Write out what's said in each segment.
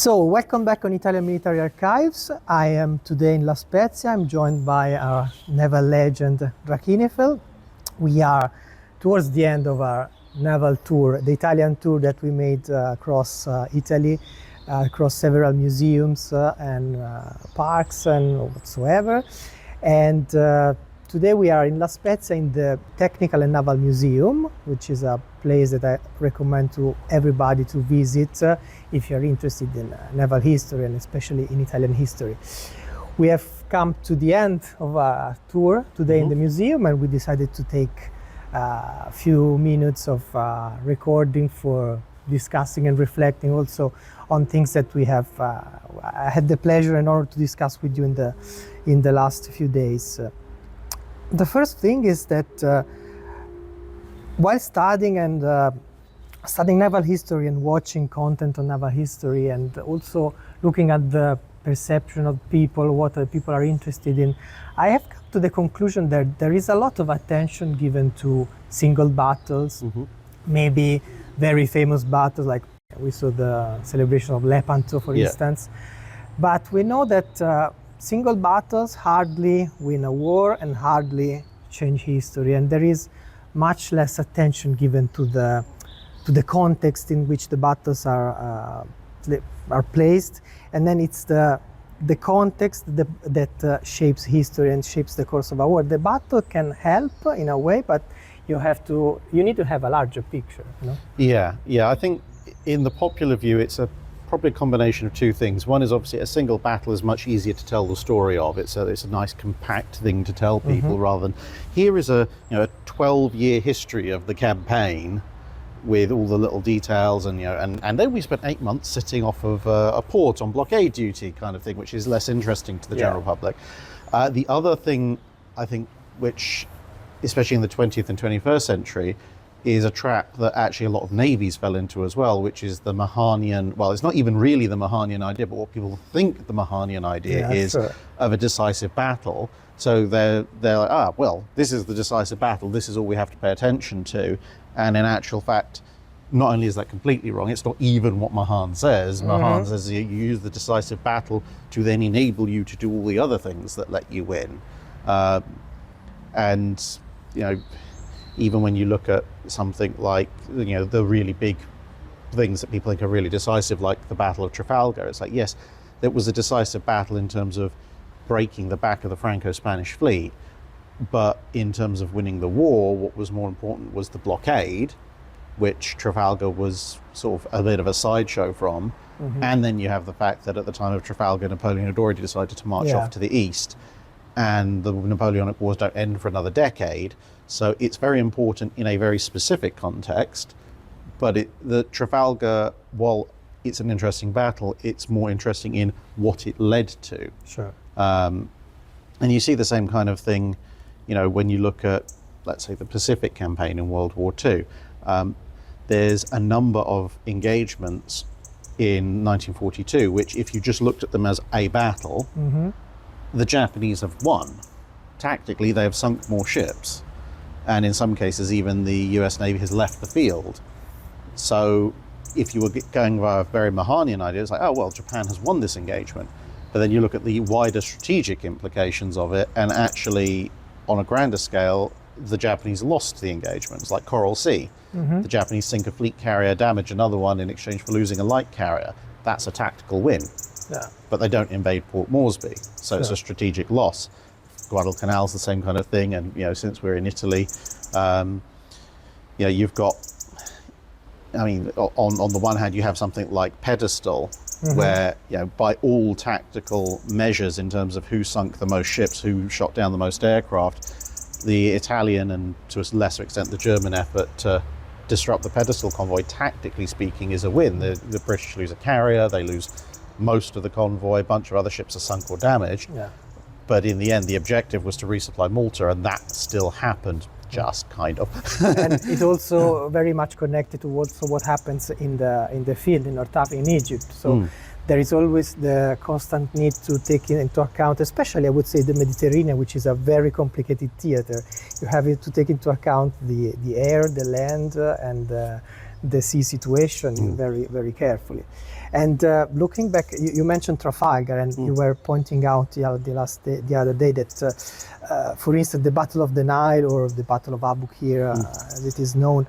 So, welcome back on Italian Military Archives. I am today in La Spezia. I'm joined by our naval legend, Rakhinefel. We are towards the end of our naval tour, the Italian tour that we made across Italy, across several museums and parks and whatsoever. And today we are in La Spezia in the Technical and Naval Museum, which is a place that I recommend to everybody to visit if you're interested in naval history and especially in Italian history. We have come to the end of our tour today in the museum, and we decided to take a few minutes of recording for discussing and reflecting also on things that we have I had the pleasure and honor to discuss with you in the last few days. The first thing is that while studying naval history and watching content on naval history and also looking at the perception of people, what people are interested in, I have come to the conclusion that there is a lot of attention given to single battles, maybe very famous battles like we saw the celebration of Lepanto, for instance. But we know that single battles hardly win a war and hardly change history, and there is much less attention given to the context in which the battles are placed, and then it's the context that shapes history and shapes the course of a war. The battle can help in a way, but you need to have a larger picture. You know? Yeah. I think in the popular view, it's probably a combination of two things. One is obviously a single battle is much easier to tell the story of. It's a nice compact thing to tell people rather than here is a 12-year history of the campaign with all the little details and then we spent 8 months sitting off of a port on blockade duty kind of thing, which is less interesting to the general public. The other thing I think, which especially in the 20th and 21st century, is a trap that actually a lot of navies fell into as well, which is the Mahanian, well, it's not even really the Mahanian idea, but what people think the Mahanian idea is of a decisive battle. So they're like, well, this is the decisive battle, this is all we have to pay attention to. And in actual fact, not only is that completely wrong, it's not even what Mahan says. Mahan says you use the decisive battle to then enable you to do all the other things that let you win. And, even when you look at something like, the really big things that people think are really decisive, like the Battle of Trafalgar, it's like, yes, it was a decisive battle in terms of breaking the back of the Franco-Spanish fleet, but in terms of winning the war, what was more important was the blockade, which Trafalgar was sort of a bit of a sideshow from. And then you have the fact that at the time of Trafalgar, Napoleon had already decided to march off to the east, and the Napoleonic Wars don't end for another decade. So it's very important in a very specific context, but the Trafalgar, while it's an interesting battle, it's more interesting in what it led to. Sure. And you see the same kind of thing, when you look at, let's say, the Pacific campaign in World War II. There's a number of engagements in 1942, which if you just looked at them as a battle, the Japanese have won. Tactically, they have sunk more ships. And in some cases, even the US Navy has left the field. So if you were going via a very Mahanian idea, it's like, oh, well, Japan has won this engagement. But then you look at the wider strategic implications of it, and actually, on a grander scale, the Japanese lost the engagement. It's like Coral Sea. The Japanese sink a fleet carrier, damage another one in exchange for losing a light carrier. That's a tactical win. But they don't invade Port Moresby. So it's a strategic loss. Guadalcanal's the same kind of thing, and since we're in Italy, you've got, on the one hand you have something like Pedestal, where by all tactical measures in terms of who sunk the most ships, who shot down the most aircraft, the Italian and to a lesser extent the German effort to disrupt the Pedestal convoy, tactically speaking, is a win. The British lose a carrier, they lose most of the convoy, a bunch of other ships are sunk or damaged. But in the end, the objective was to resupply Malta, and that still happened, just kind of. And it's also very much connected to what happens in the field in North Africa, in Egypt. So there is always the constant need to take into account, especially I would say the Mediterranean, which is a very complicated theater. You have to take into account the air, the land, and the sea situation very, very carefully. And looking back, you mentioned Trafalgar, and you were pointing out the other day that, for instance, the Battle of the Nile or the Battle of Abu Qir, as it is known,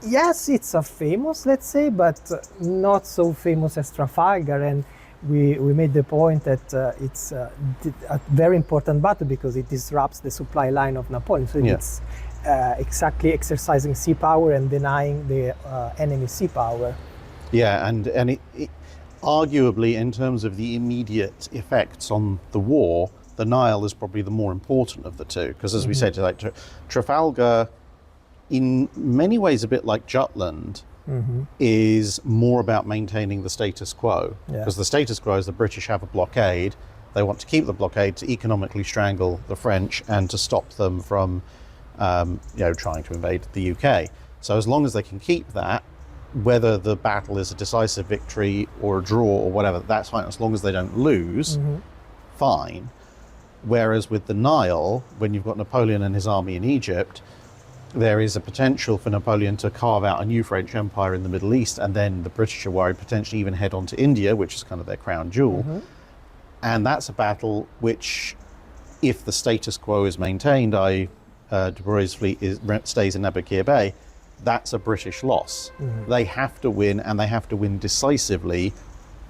yes, it's a famous, let's say, but not so famous as Trafalgar. And we made the point that it's a very important battle because it disrupts the supply line of Napoleon. So it's exactly exercising sea power and denying the enemy sea power. Yeah, and it arguably, in terms of the immediate effects on the war, the Nile is probably the more important of the two. Because as we said, like Trafalgar, in many ways a bit like Jutland, is more about maintaining the status quo. Because the status quo is the British have a blockade. They want to keep the blockade to economically strangle the French and to stop them from trying to invade the UK. So as long as they can keep that, whether the battle is a decisive victory or a draw or whatever, that's fine. As long as they don't lose, fine. Whereas with the Nile, when you've got Napoleon and his army in Egypt, there is a potential for Napoleon to carve out a new French empire in the Middle East, and then the British are worried potentially even head on to India, which is kind of their crown jewel. And that's a battle which, if the status quo is maintained, i.e. De Broglie's fleet stays in Aboukir Bay, that's a British loss. They have to win, and they have to win decisively,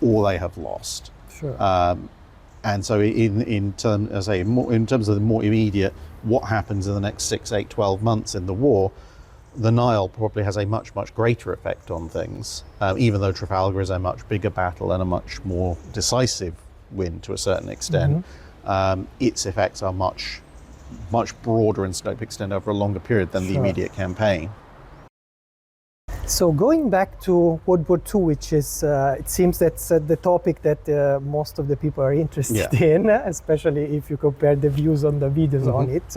or they have lost. Sure. And so in terms of the more immediate, what happens in the next 6, 8, 12 months in the war, the Nile probably has a much, much greater effect on things, even though Trafalgar is a much bigger battle and a much more decisive win to a certain extent. Its effects are much, much broader in scope, extend over a longer period than the immediate campaign. So going back to World War II, which is, it seems that's the topic that most of the people are interested in, especially if you compare the views on the videos on it.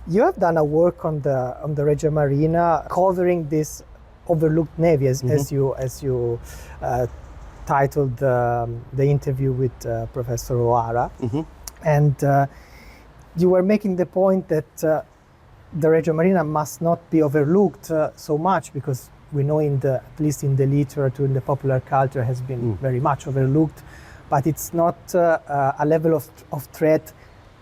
You have done a work on the Regia Marina covering this overlooked navy, as you titled the interview with Professor O'Hara. And you were making the point that the Regia Marina must not be overlooked so much, because we know at least in the literature, in the popular culture, has been very much overlooked, but it's not a level of threat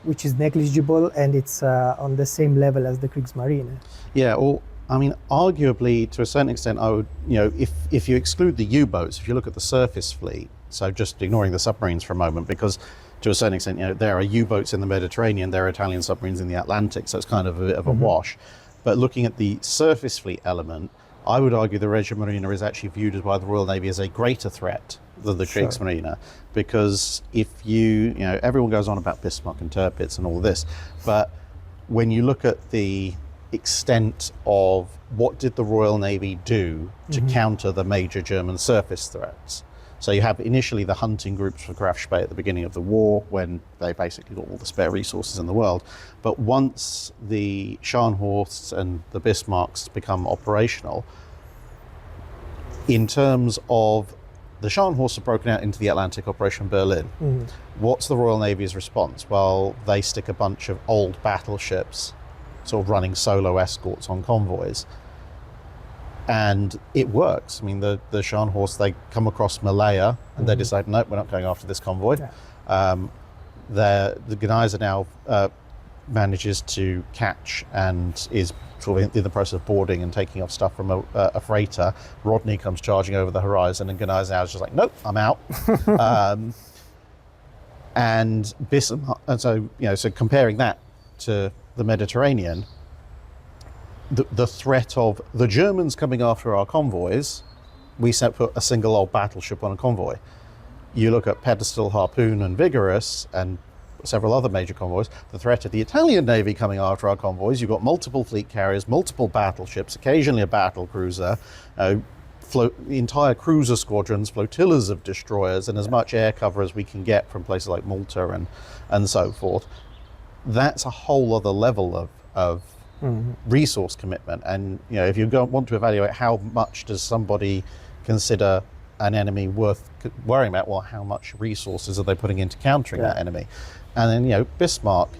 which is negligible, and it's on the same level as the Kriegsmarine. Yeah, well, I mean, arguably, to a certain extent, I would, if you exclude the U-boats, if you look at the surface fleet, so just ignoring the submarines for a moment, because to a certain extent, there are U-boats in the Mediterranean, there are Italian submarines in the Atlantic, so it's kind of a bit of a wash. But looking at the surface fleet element, I would argue the Regia Marina is actually viewed by the Royal Navy as a greater threat than the Kriegsmarine, because if everyone goes on about Bismarck and Tirpitz and all this, but when you look at the extent of what did the Royal Navy do to counter the major German surface threats. So you have initially the hunting groups for Graf Spee at the beginning of the war, when they basically got all the spare resources in the world. But once the Scharnhorsts and the Bismarcks become operational, in terms of the Scharnhorsts have broken out into the Atlantic Operation Berlin. What's the Royal Navy's response? Well, they stick a bunch of old battleships sort of running solo escorts on convoys. And it works. I mean, the Scharnhorst, they come across Malaya and they decide, nope, we're not going after this convoy. The Genizer now manages to catch and is sort of in the process of boarding and taking off stuff from a freighter. Rodney comes charging over the horizon, and Genizer now is just like, nope, I'm out. And Bismarck, and so comparing that to the Mediterranean, the threat of the Germans coming after our convoys, we put a single old battleship on a convoy. You look at Pedestal, Harpoon and Vigorous and several other major convoys, the threat of the Italian Navy coming after our convoys, you've got multiple fleet carriers, multiple battleships, occasionally a battle cruiser, entire cruiser squadrons, flotillas of destroyers, and as much air cover as we can get from places like Malta and so forth. That's a whole other level of resource commitment. And if you want to evaluate how much does somebody consider an enemy worth worrying about, well, how much resources are they putting into countering that enemy? And then Bismarck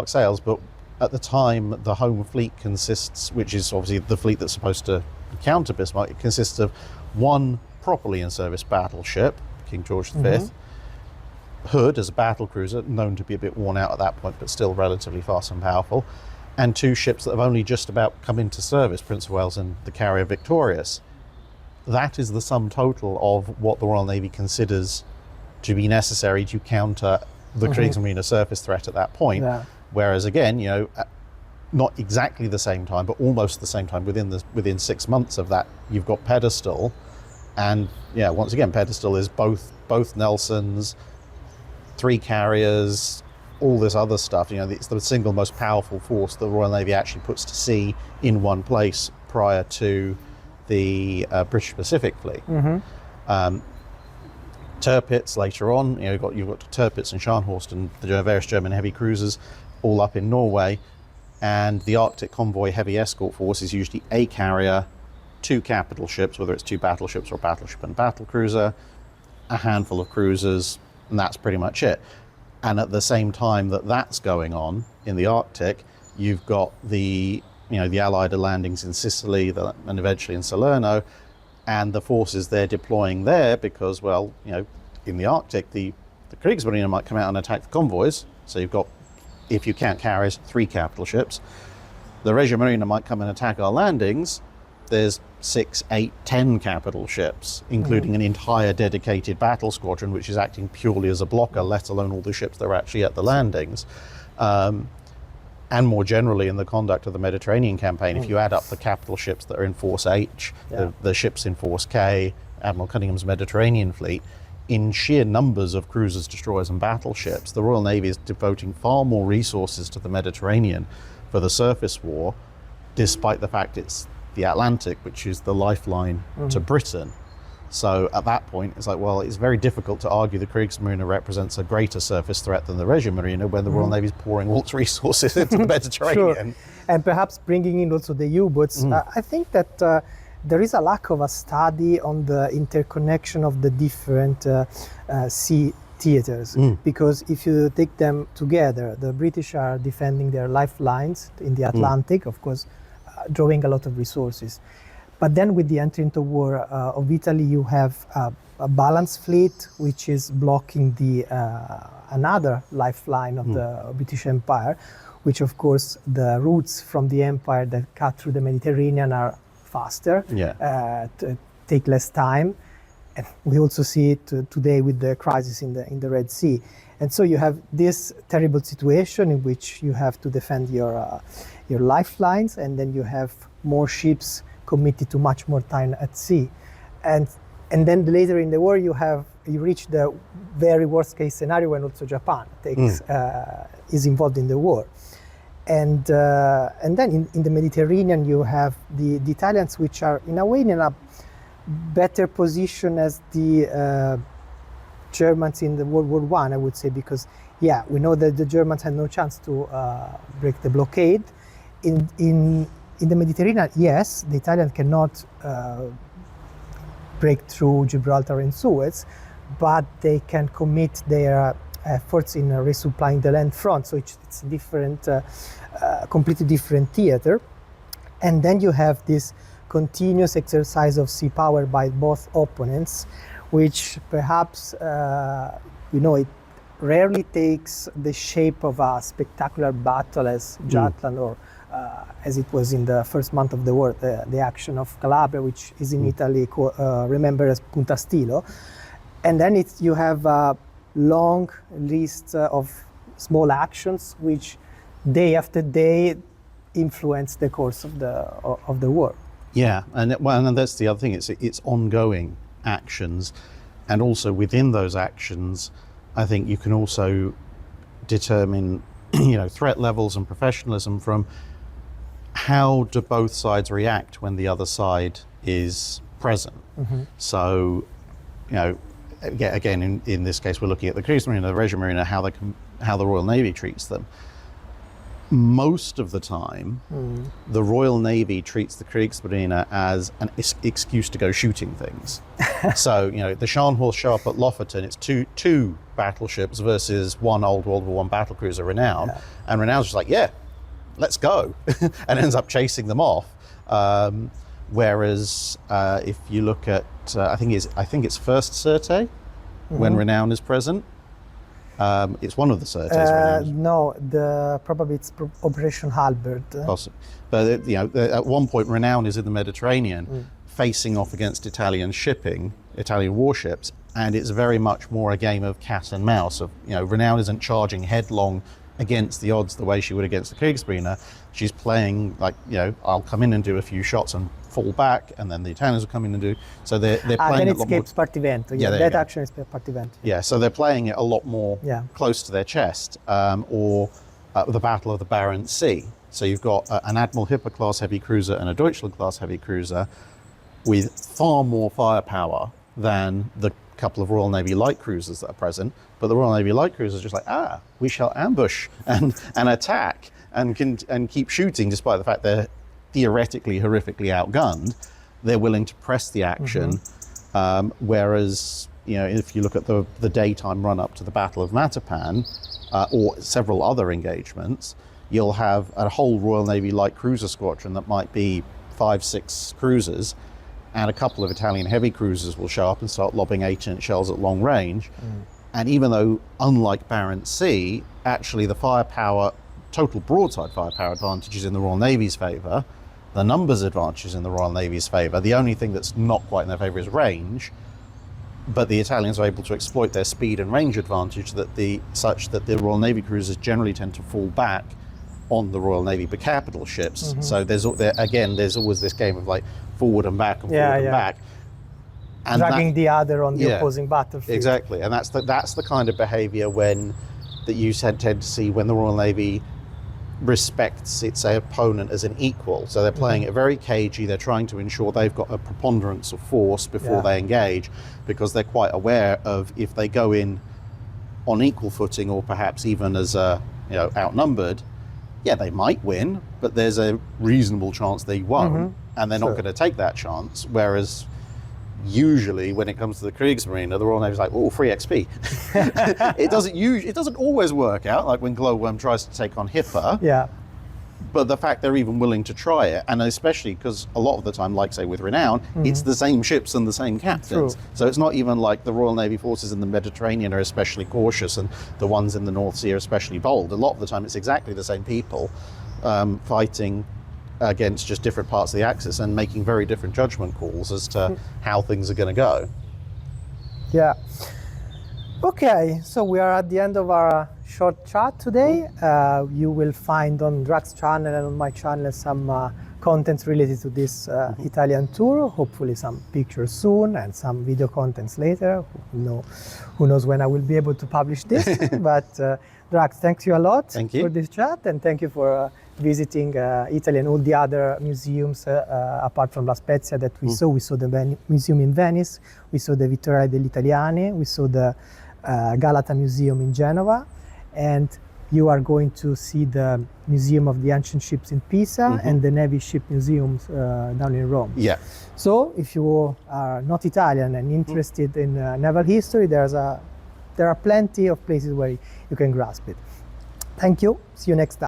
sails, but at the time, the home fleet consists, which is obviously the fleet that's supposed to counter Bismarck, it consists of one properly in service battleship, King George V, Hood as a battle cruiser, known to be a bit worn out at that point, but still relatively fast and powerful, and two ships that have only just about come into service, Prince of Wales and the carrier Victorious. That is the sum total of what the Royal Navy considers to be necessary to counter the Kriegsmarine surface threat at that point. Yeah. Whereas again, not exactly the same time, but almost the same time, within 6 months of that, you've got Pedestal, and once again, Pedestal is both Nelsons, 3 carriers, all this other stuff. It's the single most powerful force the Royal Navy actually puts to sea in one place prior to the British Pacific Fleet. Tirpitz later on, you've got Tirpitz and Scharnhorst and the various German heavy cruisers all up in Norway, and the Arctic Convoy Heavy Escort Force is usually a carrier, 2 capital ships, whether it's 2 battleships or a battleship and battle cruiser, a handful of cruisers, and that's pretty much it. And at the same time that's going on in the Arctic, you've got the Allied landings in Sicily and eventually in Salerno, and the forces they're deploying there because, in the Arctic, the Kriegsmarine might come out and attack the convoys. So you've got, if you count carriers, 3 capital ships. The Regia Marina might come and attack our landings. There's 6, 8, 10 capital ships, including an entire dedicated battle squadron, which is acting purely as a blocker, let alone all the ships that are actually at the landings. And more generally in the conduct of the Mediterranean campaign, if you add up the capital ships that are in Force H, the ships in Force K, Admiral Cunningham's Mediterranean fleet, in sheer numbers of cruisers, destroyers and battleships, the Royal Navy is devoting far more resources to the Mediterranean for the surface war, despite the fact it's the Atlantic, which is the lifeline to Britain. So at that point, it's like, it's very difficult to argue the Kriegsmarine represents a greater surface threat than the Regia Marina when the Royal Navy is pouring all its resources into the Mediterranean. Sure. And perhaps bringing in also the U-boats. I think that there is a lack of a study on the interconnection of the different sea theaters, because if you take them together, the British are defending their lifelines in the Atlantic, of course, drawing a lot of resources. But then with the entry into war of Italy, you have a balanced fleet, which is blocking the another lifeline of the British Empire, which of course the routes from the empire that cut through the Mediterranean are faster, take less time. And we also see it today with the crisis in the Red Sea. And so you have this terrible situation in which you have to defend your lifelines, and then you have more ships committed to much more time at sea, and then later in the war you reach the very worst case scenario when also Japan is involved in the war, and then in the Mediterranean you have the Italians, which are in a way in a better position as the Germans in the World War I would say, because we know that the Germans had no chance to break the blockade. In the Mediterranean, yes, the Italians cannot break through Gibraltar and Suez, but they can commit their efforts in resupplying the land front. So it's a different, completely different theater. And then you have this continuous exercise of sea power by both opponents, which perhaps, it rarely takes the shape of a spectacular battle as Jutland or as it was in the first month of the war, the action of Calabria, which is in Italy remembered as Punta Stilo. And then you have a long list of small actions which day after day influence the course of the war. Yeah, and that's the other thing, it's ongoing actions, and also within those actions, I think you can also determine threat levels and professionalism from how do both sides react when the other side is present. So, again, in this case, we're looking at the Kriegsmarine, the Regia Marina, how the Royal Navy treats them. Most of the time, the Royal Navy treats the Kriegsmarine as an excuse to go shooting things. So, the Scharnhorst show up at Lofoten, it's two battleships versus one old World War I battlecruiser, Renown, and Renown's just like, let's go, and ends up chasing them off. Whereas if you look at, I think it's first Surte, when Renown is present. It's one of the Surtes. No, probably it's Operation Halberd. Possibly. But at one point, Renown is in the Mediterranean, facing off against Italian warships, and it's very much more a game of cat and mouse. Of Renown isn't charging headlong against the odds the way she would against the Kriegsmarine. She's playing like, I'll come in and do a few shots and fall back, and then the Italians will come in and do. So they're playing. Then it escapes Partivento. Yeah, that action is Partivento. Yeah, so they're playing it a lot more close to their chest, or the Battle of the Barents Sea. So you've got an Admiral Hipper class heavy cruiser and a Deutschland class heavy cruiser with far more firepower than the couple of Royal Navy light cruisers that are present. But the Royal Navy light cruisers are just like, we shall ambush and attack and keep shooting, despite the fact they're theoretically horrifically outgunned. They're willing to press the action. Whereas, if you look at the daytime run up to the Battle of Matapan, or several other engagements, you'll have a whole Royal Navy light cruiser squadron that might be 5-6 cruisers, and a couple of Italian heavy cruisers will show up and start lobbing 8-inch shells at long range. And even though, unlike Barents Sea, actually the firepower, total broadside firepower advantage is in the Royal Navy's favour, the numbers advantage is in the Royal Navy's favour. The only thing that's not quite in their favour is range, but the Italians are able to exploit their speed and range advantage such that the Royal Navy cruisers generally tend to fall back on the Royal Navy capital ships. So there's always this game of like forward and back and forward and back. And dragging the other on the opposing battlefield. Exactly, and that's the kind of behaviour that you tend to see when the Royal Navy respects its opponent as an equal. So they're playing it very cagey. They're trying to ensure they've got a preponderance of force before they engage, because they're quite aware of, if they go in on equal footing or perhaps even as outnumbered, they might win, but there's a reasonable chance they won't, and they're not going to take that chance. Whereas usually when it comes to the Kriegsmarine, the Royal Navy's like, free XP. It doesn't always work out, like when Glowworm tries to take on Hipper. But the fact they're even willing to try it, and especially because a lot of the time, like say with Renown, it's the same ships and the same captains. So it's not even like the Royal Navy forces in the Mediterranean are especially cautious and the ones in the North Sea are especially bold. A lot of the time it's exactly the same people fighting against just different parts of the axis and making very different judgment calls as to how things are going to go. Okay, so we are at the end of our short chat today. You will find on Drax's channel and on my channel some content related to this Italian tour, hopefully some pictures soon and some video contents later. Who knows when I will be able to publish this. But Drax, thank you a lot for this chat, and thank you for visiting Italy and all the other museums apart from La Spezia that we saw. We saw the museum in Venice, we saw the Vittoria degli Italiani, we saw the Galata Museum in Genova, and you are going to see the Museum of the Ancient Ships in Pisa and the Navy Ship Museums down in Rome. So if you are not Italian and interested in naval history, there are plenty of places where you can grasp it. Thank you. See you next time.